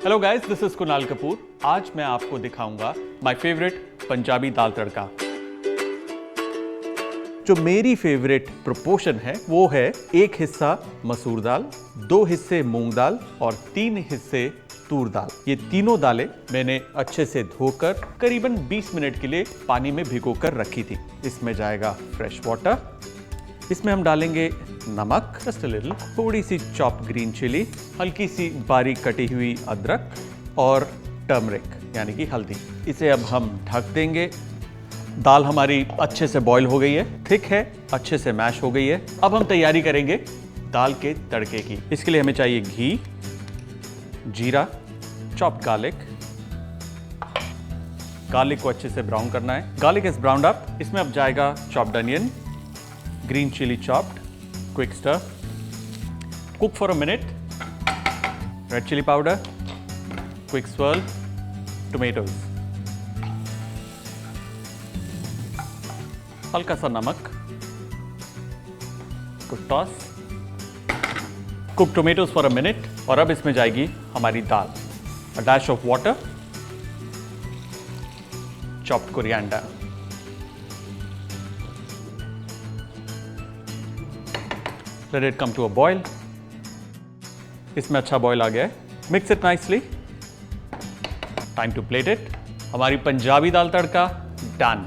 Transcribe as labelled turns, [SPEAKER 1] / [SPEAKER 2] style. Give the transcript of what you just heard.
[SPEAKER 1] Hello guys, this is Kunal Kapoor. आज मैं आपको दिखाऊंगा माय फेवरेट पंजाबी दाल तड़का। जो मेरी फेवरेट प्रोपोर्शन है वो है 1 हिस्सा मसूर दाल, 2 हिस्से मूंग दाल और 3 हिस्से तूर दाल। ये तीनों दालें मैंने अच्छे से धोकर करीबन 20 मिनट के लिए पानी में भिगोकर रखी थी। इसमें जाएगा फ्रेश वाटर, इसमें हम डालेंगे नमक, जस्ट अ लिटिल, थोड़ी सी चॉप्ड ग्रीन चिली, हल्की सी बारीक कटी हुई अदरक और टर्मरिक यानी कि हल्दी। इसे अब हम ढक देंगे। दाल हमारी अच्छे से बॉईल हो गई है, थिक है, अच्छे से मैश हो गई है। अब हम तैयारी करेंगे दाल के तड़के की। इसके लिए हमें चाहिए घी, जीरा, चॉप्ड गार्लिक को अच्छे से ब्राउन करना है। गार्लिक इज ब्राउन्ड अप, इसमें अब जाएगा chopped onion, green chili chopped, quick stir, cook for a minute, red chili powder, quick swirl, tomatoes, हल्का सा नमक, good toss, cook tomatoes for a minute और अब इसमें जाएगी हमारी दाल, a dash of water, chopped coriander, let it come to a boil. इसमें अच्छा बॉयल आ गया है। Mix it nicely. Time to plate it. हमारी पंजाबी दाल तड़का डन।